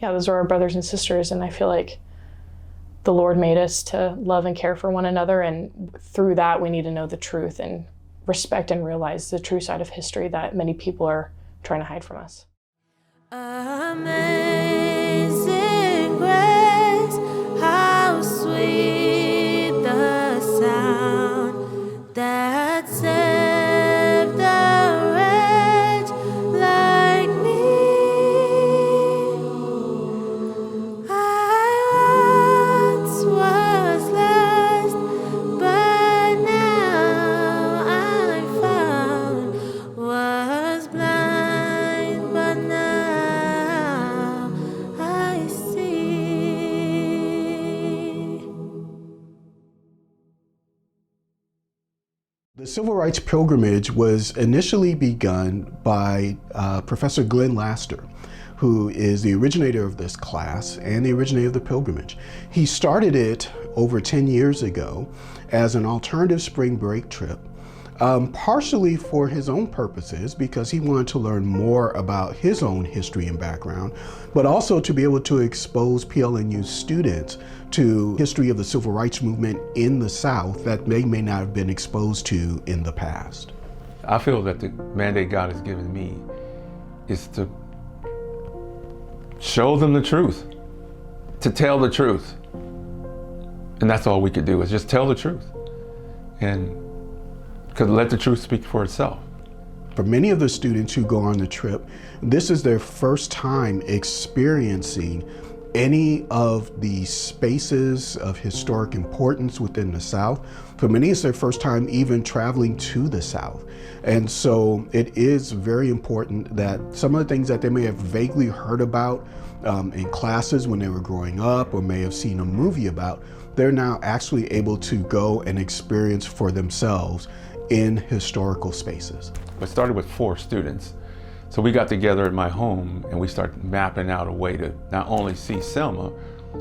yeah, those are our brothers and sisters, and I feel like the Lord made us to love and care for one another, and through that we need to know the truth and respect and realize the true side of history that many people are trying to hide from us. Amazing grace, how sweet the sound that saved a wretch like me. I once was lost, but now I'm found, was blind, but now I see. The Civil Rights Pilgrimage was initially begun by Professor Glen Laster, who is the originator of this class and the originator of the pilgrimage. He started it over 10 years ago as an alternative spring break trip, partially for his own purposes because he wanted to learn more about his own history and background, but also to be able to expose PLNU students to history of the civil rights movement in the South that they may not have been exposed to in the past. I feel that the mandate God has given me is to show them the truth, to tell the truth. And that's all we could do, is just tell the truth. And because let the truth speak for itself. For many of the students who go on the trip, this is their first time experiencing any of the spaces of historic importance within the South. For many, it's their first time even traveling to the South. And so it is very important that some of the things that they may have vaguely heard about in classes when they were growing up or may have seen a movie about, they're now actually able to go and experience for themselves in historical spaces. It started with 4 students. So we got together at my home and we started mapping out a way to not only see Selma,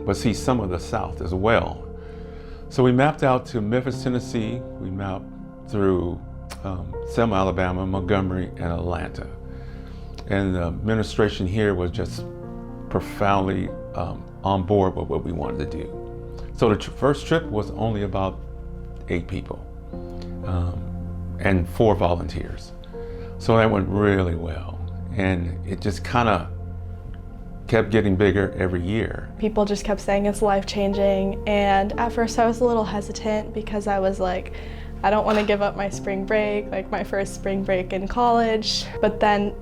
but see some of the South as well. So we mapped out to Memphis, Tennessee. We mapped through Selma, Alabama, Montgomery, and Atlanta. And the administration here was just profoundly on board with what we wanted to do. So the first trip was only about 8 people and 4 volunteers. So that went really well. And it just kind of kept getting bigger every year. People just kept saying it's life-changing, and at first I was a little hesitant because I was like, I don't want to give up my spring break, like my first spring break in college. But then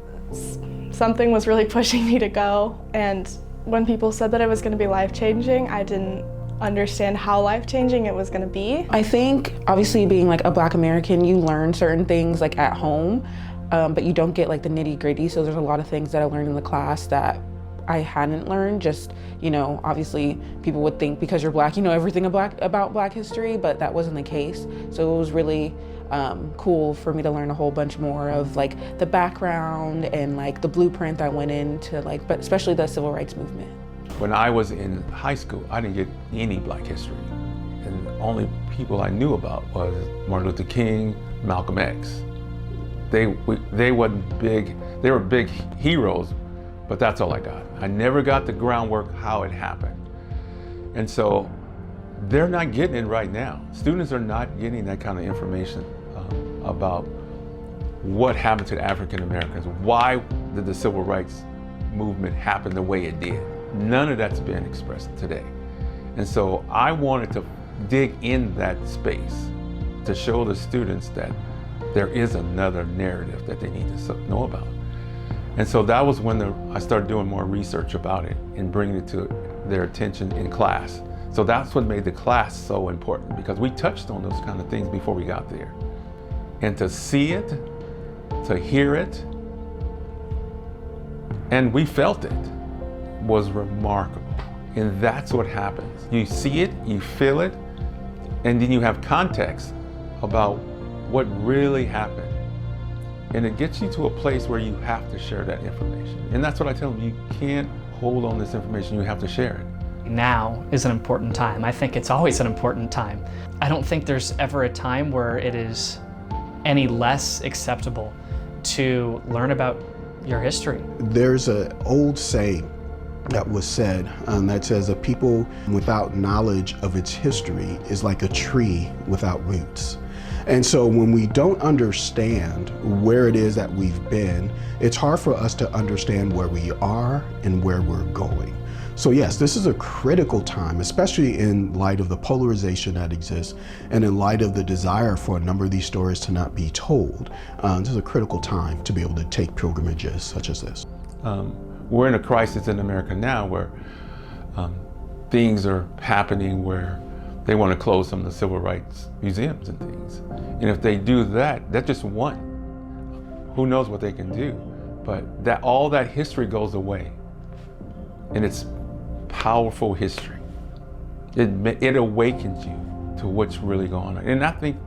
something was really pushing me to go, and when people said that it was going to be life-changing, I didn't understand how life-changing it was going to be. I think obviously being like a Black American, you learn certain things like at home, but you don't get like the nitty-gritty. So there's a lot of things that I learned in the class that I hadn't learned. Just, you know, obviously people would think because you're Black, you know everything about Black history, but that wasn't the case. So it was really cool for me to learn a whole bunch more of like the background and like the blueprint that went into like, but especially the civil rights movement. When I was in high school, I didn't get any Black history. And the only people I knew about was Martin Luther King, Malcolm X. They wasn't big, they were big heroes, but that's all I got. I never got the groundwork, how it happened. And so they're not getting it right now. Students are not getting that kind of information about what happened to the African Americans. Why did the civil rights movement happen the way it did? None of that's been expressed today. And so I wanted to dig in that space to show the students that there is another narrative that they need to know about. And so that was when I started doing more research about it and bringing it to their attention in class. So that's what made the class so important, because we touched on those kind of things before we got there. And to see it, to hear it, and we felt it, was remarkable. And that's what happens. You see it, you feel it, and then you have context about what really happened. And it gets you to a place where you have to share that information. And that's what I tell them, you can't hold on this information, you have to share it. Now is an important time. I think it's always an important time. I don't think there's ever a time where it is any less acceptable to learn about your history. There's an old saying that was said that says a people without knowledge of its history is like a tree without roots. And so when we don't understand where it is that we've been, it's hard for us to understand where we are and where we're going. So yes, this is a critical time, especially in light of the polarization that exists and in light of the desire for a number of these stories to not be told. This is a critical time to be able to take pilgrimages such as this. We're in a crisis in America now where things are happening where they want to close some of the civil rights museums and things. And if they do that, that's just one. Who knows what they can do? But all that history goes away. And it's powerful history. It awakens you to what's really going on. And I think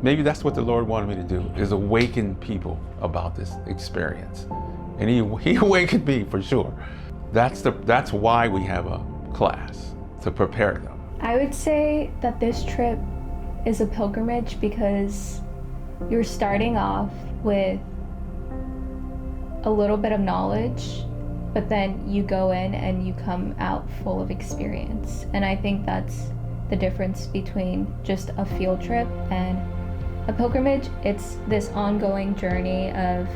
maybe that's what the Lord wanted me to do, is awaken people about this experience. And he awakened me for sure. That's why we have a class, to prepare them. I would say that this trip is a pilgrimage because you're starting off with a little bit of knowledge, but then you go in and you come out full of experience. And I think that's the difference between just a field trip and a pilgrimage. It's this ongoing journey of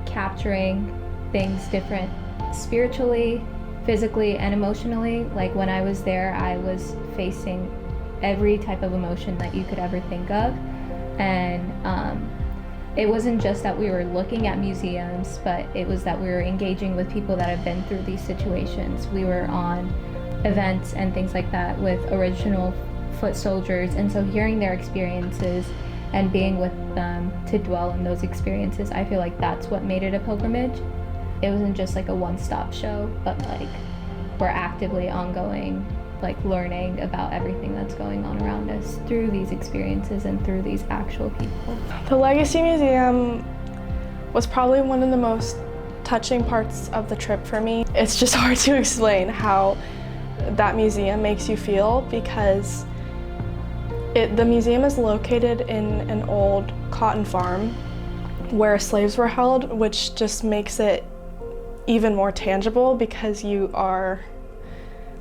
capturing things different spiritually, physically, and emotionally. Like when I was there, I was facing every type of emotion that you could ever think of. And it wasn't just that we were looking at museums, but it was that we were engaging with people that have been through these situations. We were on events and things like that with original foot soldiers, and so hearing their experiences and being with them to dwell in those experiences, I feel like that's what made it a pilgrimage. It wasn't just like a one-stop show, but like we're actively ongoing, like learning about everything that's going on around us through these experiences and through these actual people. The Legacy Museum was probably one of the most touching parts of the trip for me. It's just hard to explain how that museum makes you feel, because the museum is located in an old cotton farm where slaves were held, which just makes it even more tangible because you are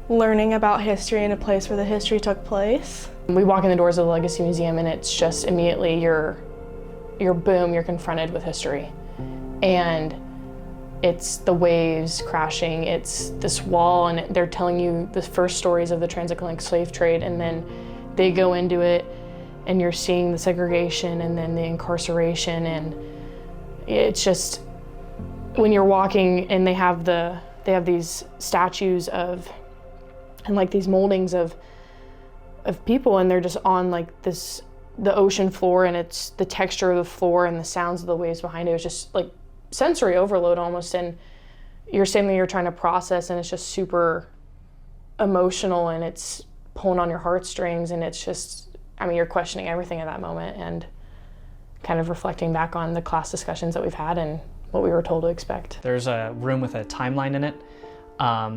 learning about history in a place where the history took place. We walk in the doors of the Legacy Museum and it's just immediately you're confronted with history. And it's the waves crashing, it's this wall, and they're telling you the first stories of the transatlantic slave trade, and then they go into it and you're seeing the segregation and then the incarceration, and it's just, when you're walking and they have these statues of, and like these moldings of people, and they're just on like this, the ocean floor, and it's the texture of the floor and the sounds of the waves behind it. It was just like sensory overload almost, and you're saying that you're trying to process, and it's just super emotional, and it's pulling on your heartstrings, and it's just, I mean, you're questioning everything at that moment and kind of reflecting back on the class discussions that we've had and what we were told to expect. There's a room with a timeline in it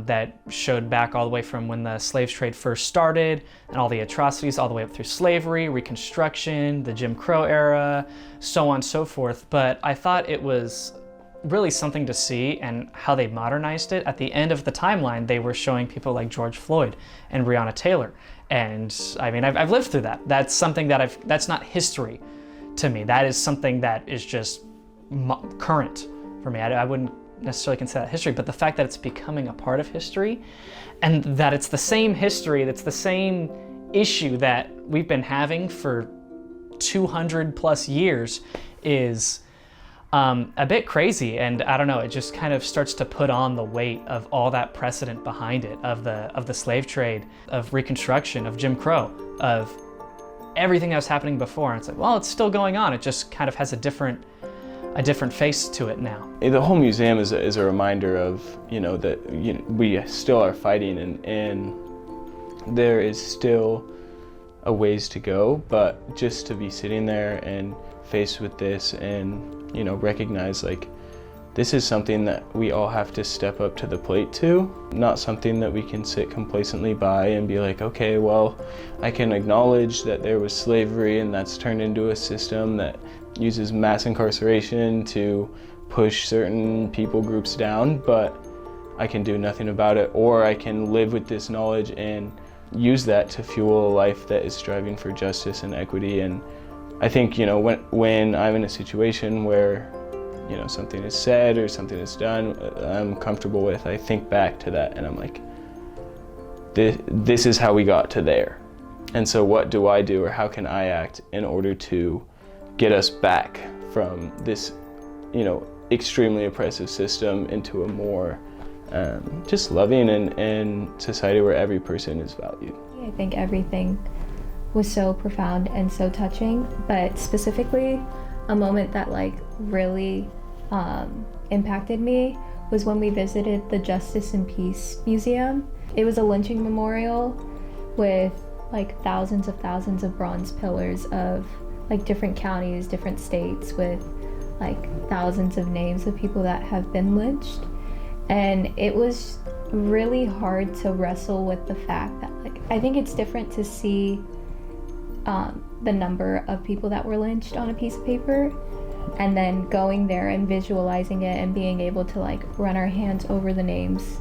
that showed back all the way from when the slave trade first started and all the atrocities all the way up through slavery, Reconstruction, the Jim Crow era, so on and so forth. But I thought it was really something to see and how they modernized it. At the end of the timeline, they were showing people like George Floyd and Breonna Taylor. And I mean, I've lived through that. That's something that that's not history to me. That is something that is just current for me. I wouldn't necessarily consider that history, but the fact that it's becoming a part of history and that it's the same history, that's the same issue that we've been having for 200 plus years is a bit crazy. And I don't know, it just kind of starts to put on the weight of all that precedent behind it, of the slave trade, of Reconstruction, of Jim Crow, of everything that was happening before. And it's like, well, it's still going on. It just kind of has a different face to it now. The whole museum is a reminder of, that we still are fighting, and there is still a ways to go, but just to be sitting there and faced with this and, recognize like this is something that we all have to step up to the plate to, not something that we can sit complacently by and be like, okay, well, I can acknowledge that there was slavery and that's turned into a system that uses mass incarceration to push certain people groups down, but I can do nothing about it, or I can live with this knowledge and use that to fuel a life that is striving for justice and equity. And I think, you know, when I'm in a situation where, you know, something is said or something is done I'm comfortable with, I think back to that and I'm like, this is how we got to there. And so what do I do, or how can I act in order to get us back from this, you know, extremely oppressive system into a more just loving and society where every person is valued. I think everything was so profound and so touching, but specifically a moment that like really impacted me was when we visited the Justice and Peace Museum. It was a lynching memorial with like thousands of bronze pillars of like different counties, different states, with like thousands of names of people that have been lynched. And it was really hard to wrestle with the fact that, like, I think it's different to see the number of people that were lynched on a piece of paper, and then going there and visualizing it and being able to like run our hands over the names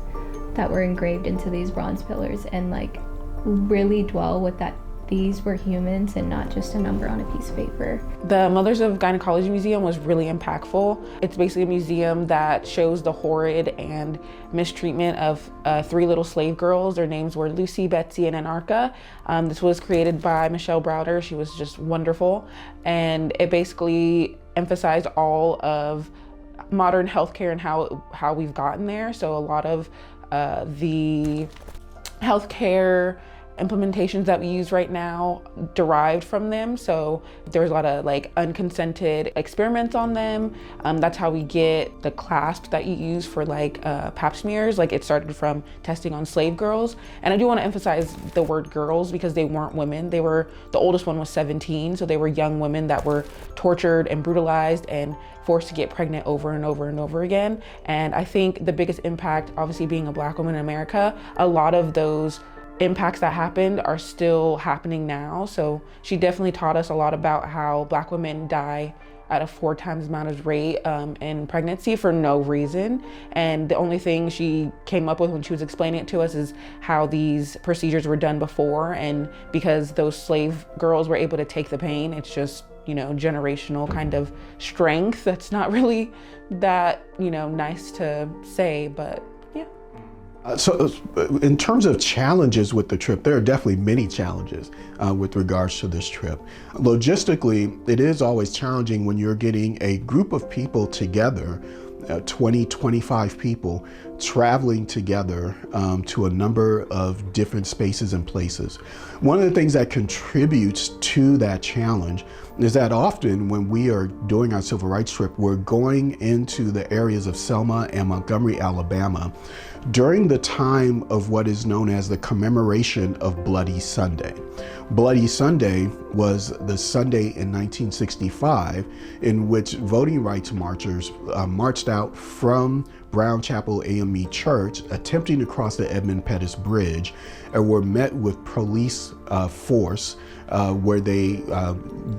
that were engraved into these bronze pillars and like really dwell with that these were humans and not just a number on a piece of paper. The Mothers of Gynecology Museum was really impactful. It's basically a museum that shows the horrid and mistreatment of 3 little slave girls. Their names were Lucy, Betsy, and Anarcha. This was created by Michelle Browder. She was just wonderful. And it basically emphasized all of modern healthcare and how we've gotten there. So a lot of the healthcare implementations that we use right now derived from them. So there's a lot of like unconsented experiments on them. That's how we get the clasps that you use for like pap smears. Like it started from testing on slave girls. And I do want to emphasize the word girls because they weren't women. The oldest one was 17. So they were young women that were tortured and brutalized and forced to get pregnant over and over and over again. And I think the biggest impact, obviously being a Black woman in America, a lot of those impacts that happened are still happening now. So she definitely taught us a lot about how Black women die at a 4 times amount of rate in pregnancy for no reason. And the only thing she came up with when she was explaining it to us is how these procedures were done before. And because those slave girls were able to take the pain, it's just, you know, generational kind of strength. That's not really that, you know, nice to say, but yeah. So in terms of challenges with the trip, there are definitely many challenges with regards to this trip. Logistically, it is always challenging when you're getting a group of people together, 20, 25 people traveling together to a number of different spaces and places. One of the things that contributes to that challenge is that often when we are doing our civil rights trip, we're going into the areas of Selma and Montgomery, Alabama, during the time of what is known as the commemoration of Bloody Sunday. Bloody Sunday was the Sunday in 1965 in which voting rights marchers marched out from Brown Chapel AME Church, attempting to cross the Edmund Pettus Bridge, and were met with police force where they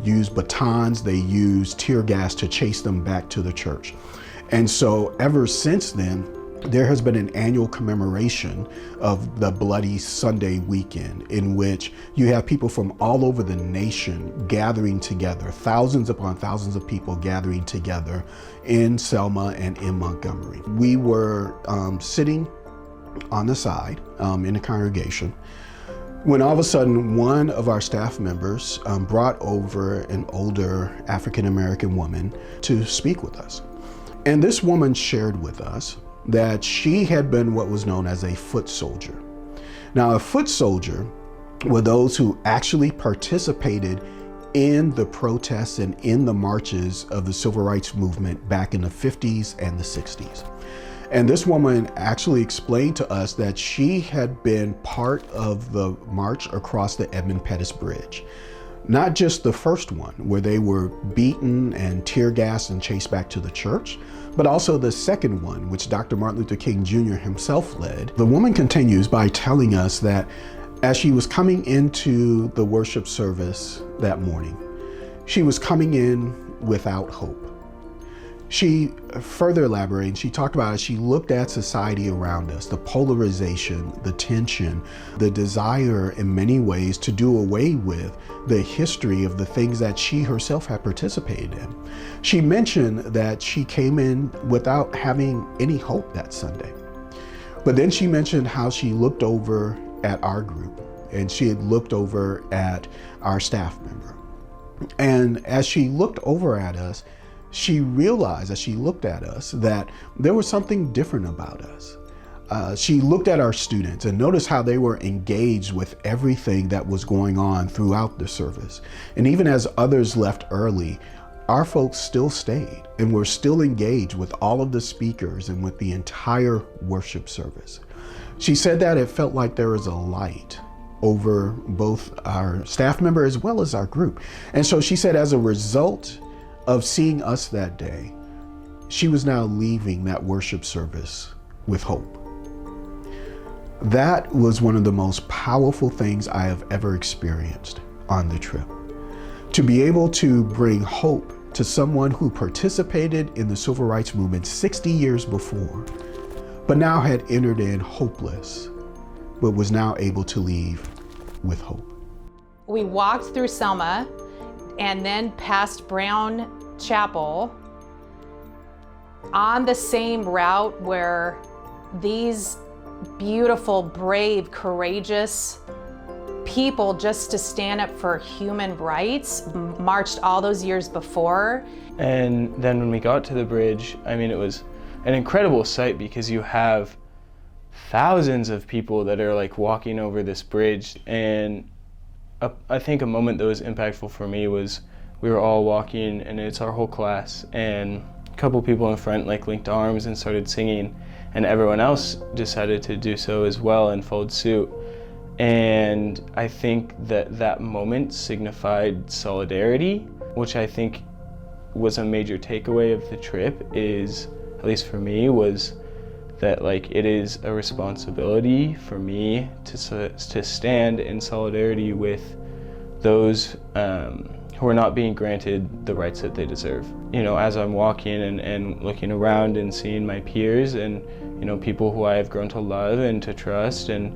used batons, they used tear gas to chase them back to the church. And so ever since then, there has been an annual commemoration of the Bloody Sunday weekend in which you have people from all over the nation gathering together, thousands upon thousands of people gathering together in Selma and in Montgomery. We were sitting on the side in the congregation when all of a sudden one of our staff members brought over an older African-American woman to speak with us. And this woman shared with us that she had been what was known as a foot soldier. Now, a foot soldier were those who actually participated in the protests and in the marches of the civil rights movement back in the 50s and the 60s. And this woman actually explained to us that she had been part of the march across the Edmund Pettus Bridge. Not just the first one, where they were beaten and tear gassed and chased back to the church, but also the second one, which Dr. Martin Luther King Jr. himself led. The woman continues by telling us that as she was coming into the worship service that morning, she was coming in without hope. She further elaborated, she talked about it, she looked at society around us, the polarization, the tension, the desire in many ways to do away with the history of the things that she herself had participated in. She mentioned that she came in without having any hope that Sunday. But then she mentioned how she looked over at our group and she had looked over at our staff member. And as she looked over at us, she realized as she looked at us that there was something different about us. She looked at our students and noticed how they were engaged with everything that was going on throughout the service. And even as others left early, our folks still stayed and were still engaged with all of the speakers and with the entire worship service. She said that it felt like there was a light over both our staff member as well as our group. And so she said as a result of seeing us that day, she was now leaving that worship service with hope. That was one of the most powerful things I have ever experienced on the trip. To be able to bring hope to someone who participated in the civil rights movement 60 years before, but now had entered in hopeless, but was now able to leave with hope. We walked through Selma and then past Brown Chapel on the same route where these beautiful, brave, courageous people just to stand up for human rights marched all those years before. And then when we got to the bridge, I mean, it was an incredible sight because you have thousands of people that are like walking over this bridge. And I think a moment that was impactful for me was we were all walking, and it's our whole class, and a couple people in front like linked arms and started singing, and everyone else decided to do so as well and followed suit. And I think that that moment signified solidarity, which I think was a major takeaway of the trip, is, at least for me, was that like it is a responsibility for me to stand in solidarity with those who are not being granted the rights that they deserve. You know, as I'm walking and looking around and seeing my peers and, you know, people who I have grown to love and to trust, and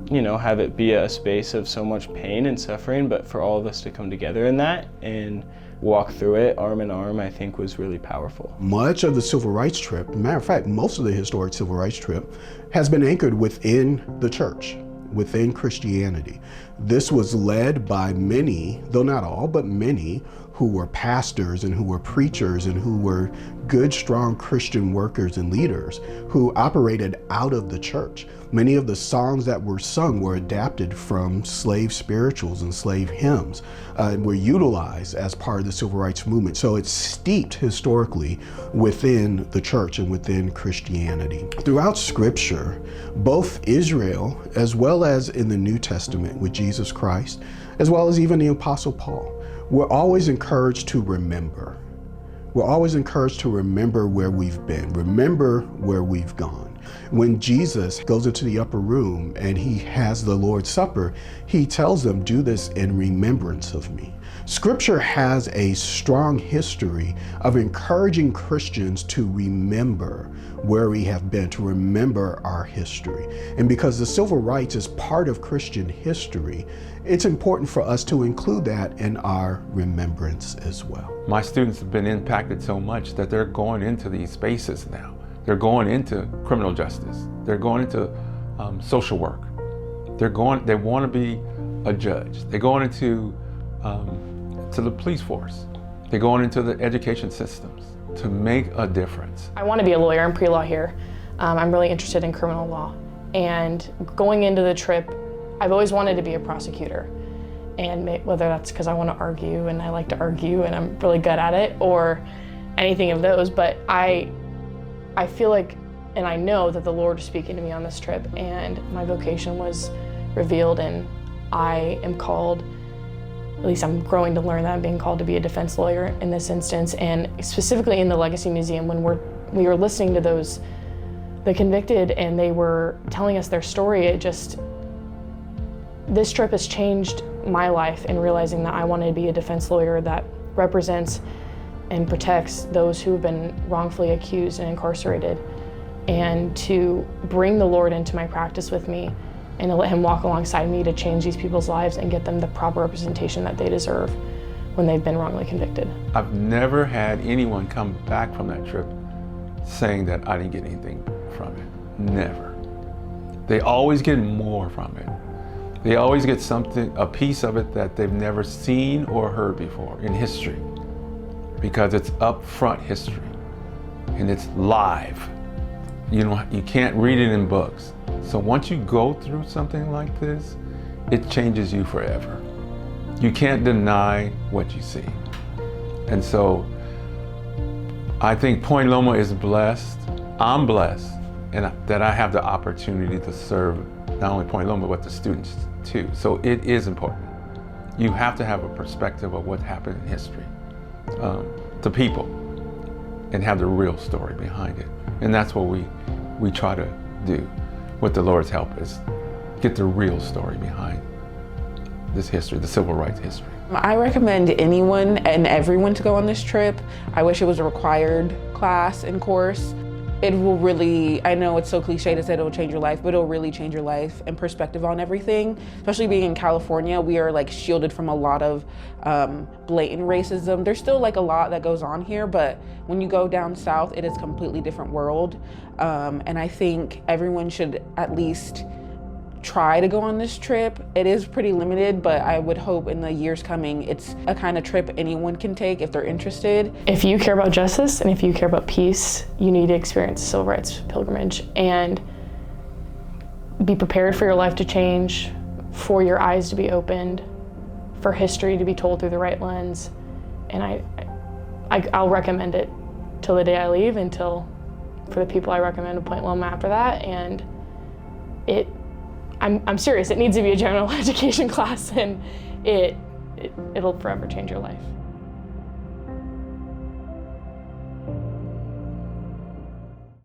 you know, have it be a space of so much pain and suffering, but for all of us to come together in that and walk through it arm in arm, I think was really powerful. Much of the civil rights trip, matter of fact, most of the historic civil rights trip has been anchored within the church, within Christianity. This was led by many, though not all, but many who were pastors and who were preachers and who were good, strong Christian workers and leaders who operated out of the church. Many of the songs that were sung were adapted from slave spirituals and slave hymns and were utilized as part of the civil rights movement. So it's steeped historically within the church and within Christianity. Throughout Scripture, both Israel as well as in the New Testament with Jesus Christ, as well as even the Apostle Paul, we're always encouraged to remember. We're always encouraged to remember where we've been, remember where we've gone. When Jesus goes into the upper room and he has the Lord's Supper, he tells them, do this in remembrance of me. Scripture has a strong history of encouraging Christians to remember where we have been, to remember our history. And because the civil rights is part of Christian history, it's important for us to include that in our remembrance as well. My students have been impacted so much that they're going into these spaces now. They're going into criminal justice. They're going into social work. They want to be a judge. They're going into to the police force. They're going into the education systems to make a difference. I want to be a lawyer in pre-law here. I'm really interested in criminal law. And going into the trip, I've always wanted to be a prosecutor. And whether that's because I want to argue and I like to argue and I'm really good at it, or anything of those, but I feel like, and I know that the Lord is speaking to me on this trip, and my vocation was revealed, and I am called, at least I'm growing to learn that I'm being called to be a defense lawyer in this instance, and specifically in the Legacy Museum when we were listening to the convicted, and they were telling us their story. This trip has changed my life in realizing that I wanted to be a defense lawyer that represents and protects those who've been wrongfully accused and incarcerated, and to bring the Lord into my practice with me and to let him walk alongside me to change these people's lives and get them the proper representation that they deserve when they've been wrongly convicted. I've never had anyone come back from that trip saying that I didn't get anything from it. Never. They always get more from it. They always get something, a piece of it that they've never seen or heard before in history, because it's upfront history and it's live. You can't read it in books. So once you go through something like this, it changes you forever. You can't deny what you see. And so I think Point Loma is blessed. I'm blessed that I have the opportunity to serve not only Point Loma, but the students too. So it is important. You have to have a perspective of what happened in history to people and have the real story behind it. And that's what we try to do with the Lord's help, is get the real story behind this history, the civil rights history. I recommend anyone and everyone to go on this trip. I wish it was a required class and course. It will really, I know it's so cliche to say it'll change your life, but it'll really change your life and perspective on everything. Especially being in California, we are like shielded from a lot of blatant racism. There's still like a lot that goes on here, but when you go down south, it is a completely different world. And I think everyone should at least try to go on this trip. It is pretty limited, but I would hope in the years coming, it's a kind of trip anyone can take if they're interested. If you care about justice and if you care about peace, you need to experience the civil rights pilgrimage and be prepared for your life to change, for your eyes to be opened, for history to be told through the right lens. And I'll recommend it till the day I leave, until for the people I recommend to Point Loma after that. And I'm serious, it needs to be a general education class, and it'll forever change your life.